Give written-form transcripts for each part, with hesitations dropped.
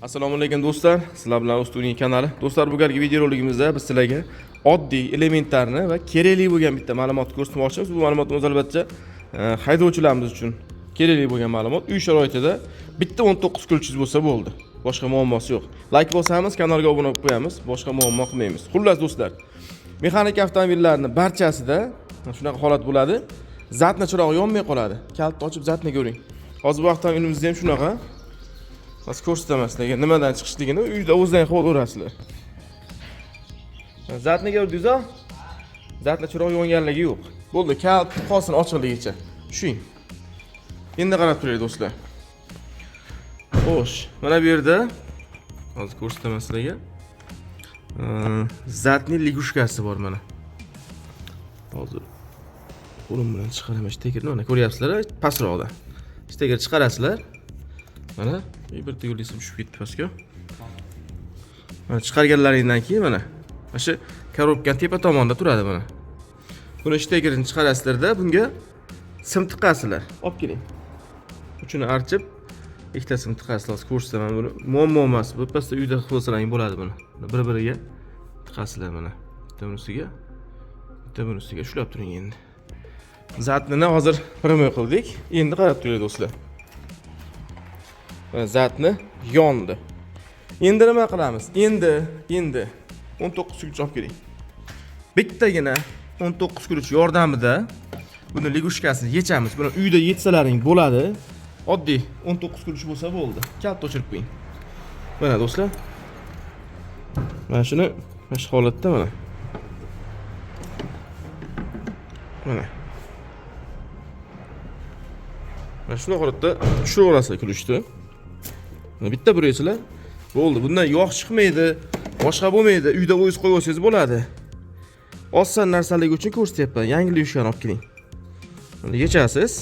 Assalomu alaykum do'stlar. Sizlar bilan Ustuning kanali. Do'stlar, bu galgi videoroligimizda biz sizlarga oddiy elementlarni va kerakli bo'lgan bitta ma'lumotni ko'rsatmoqchimiz. Bu ma'lumotimiz albatta haydovchilarimiz uchun kerakli bo'lgan ma'lumot. Uy sharoitida bitta 19 kulchiz bo'lsa bo'ldi. Boshqa muammosi yo'q. Like bosamiz, kanalga obuna bo'lib qo'yamiz. Boshqa muammo qilmaymiz. Xullas do'stlar, mexanik avtomobillarning barchasida shunaqa holat bo'ladi. Zatni chirog'i yonmay qoladi. Kalitni ochib zatni ko'ring. Hozir bu avtomobilimizda ham shunaqa. Mas ko'rsataman sizlarga nimadan chiqishligini uyda o'zingizdan qilib o'rasizlar. Zatni ko'rdingiz-a? Zatni chirog'i yonganligi yo'q. Bo'ldi, kalit qolsin ochiqligicha. Tushing. Endi qarab turing do'stlar. Xo'sh, mana bu yerda hozir ko'rsataman sizlarga. Zatning ligushkasi bor mana. Hozir qo'lim bilan chiqaraman. Ishtagirini mana ko'ryapsizlar, pastroqda. Ishtagirini chiqarasizlar. Mana bir tegirlisi tushib ketdi pastga. Mana chiqarganlaringdan keyin mana shu korobkaning tepa tomonida turadi mana. Buni ishtagirini chiqarasizlarda bunga sim tiqasizlar. Olib keling. Uchini archib, ikkita sim tiqasizlar. Ko'rsataman buni. Muammo emas. Bu pastda uyda qilsalang bo'ladi buni. Bir-biriga tiqasizlar mana. Bitta bunisiga, bitta bunisiga ushlab turing endi. Zatni hozir primoy qildik. Endi qarab turing do'stlar. Zatni yondi. Endi nima qilamiz? Endi 19 kulch olib keling. Bittagina 19 kulch yordamida buni ligushkasini yechamiz. Buni uyda yetsalaring bo'ladi. Oddiy 19 kulch bo'lsa bo'ldi. Kalit o'chirib qo'ying. Mana do'stlar. Mana shuni shu holatda mana. Mana shu holatda tushaverasiz kulchni. Bitta burasizlar. Bo'ldi. Bundan yog' chiqmaydi, boshqa bo'lmaydi. Uyda o'zingiz qo'yib olsangiz bo'ladi. Oson narsalar uchun ko'rsatyapman. Yangi ligushkani olib keling. Buni yechasiz.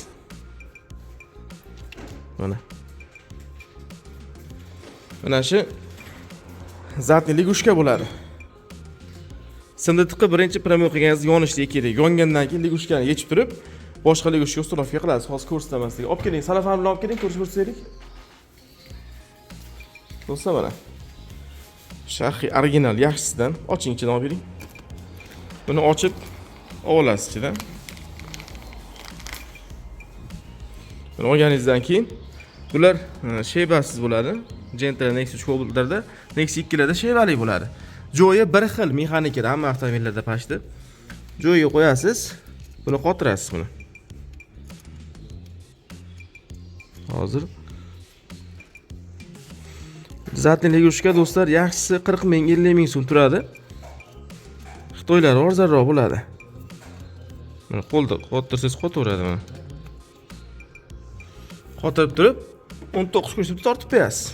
Mana shu zatni ligushka bo'ladi. Simni tiqib birinchi primoy qilganingiz yonishligi kerak. Yongandan keyin ligushkani yechib turib, boshqa ligushka ustunovka qilasiz. Hozir ko'rsataman sizga. Olib keling, salafan bilan olib keling, ko'rsataylik. Do'stlar mana. Sharqiy original yaxshisidan oching, ichidan olib bering. Buni ochib olasiz ichidan. Buni olganingizdan keyin bular shebasiz bo'ladi. Gentle Nexus Cobalt'larda, Nexus 2larda shebali bo'ladi. Joyi bir xil mexanikada, hamma avtomobillarda pashti. Joyiga qo'yasiz, buni qotirasiz buni. Hozir zatni ligushka do'stlar yaxshisi 40 ming, 50 ming so'm turadi. Xitoylar arzonroq bo'ladi. Mana qo'lda qotirsiz qotaveradi mana. Qotirib turib 19 kulchni tortib qo'yasiz.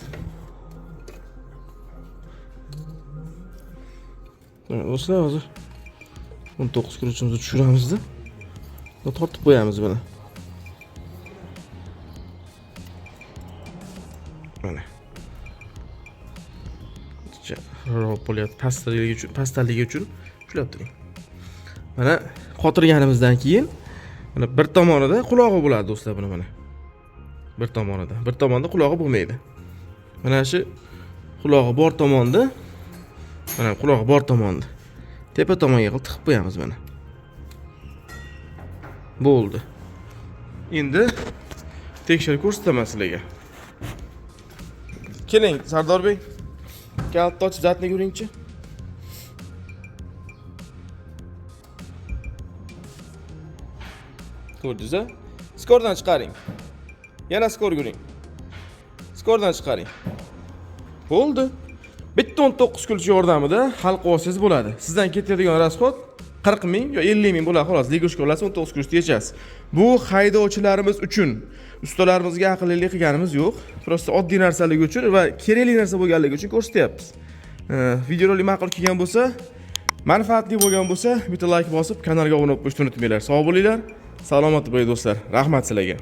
Mana do'stlar hozir 19 kulchimizni tushiramiz-da. Tortib qo'yamiz buni. Mana. Ro'polyat pastaligi uchun ushlab turing. Mana qotirganimizdan keyin mana bir tomonida qulog'i bo'ladi do'stlar buni mana. Bir tomonda qulog'i bo'lmaydi. Mana shu qulog'i bor tomonda, mana qulog'i bor tomonda. Tepa tomonga qilib tiqib qo'yamiz mana. Bo'ldi. Endi tekshirib ko'rsataman sizlarga. Keling, Sardor bey. Kalit ochib zatni ko'ringchi. Ko'rdingiz-a? Skordan chiqaring. Yana skor ko'ring. Skordan chiqaring. Bo'ldi. Bitta 19 kulch yordamida hal qilib olsangiz bo'ladi. Sizdan ketadigan rasxod 40 ming yo 50 ming bo'ladi, xolos. Ligushka olasiz, 19 kulchni yechasiz. Bu haydovchilarimiz uchun. Ustalarimizga aqllilik qilganimiz yo'q. Prosta oddiy narsalar uchun va kerakli narsa bo'lganligi uchun ko'rsatyapmiz. Videorolik ma'qul kelgan bo'lsa, manfaatli bo'lgan bo'lsa, bitta like bosib, kanalga obuna bo'lishni unutmanglar. Sog' bo'linglar, salomat bo'ling do'stlar. Rahmat sizlarga.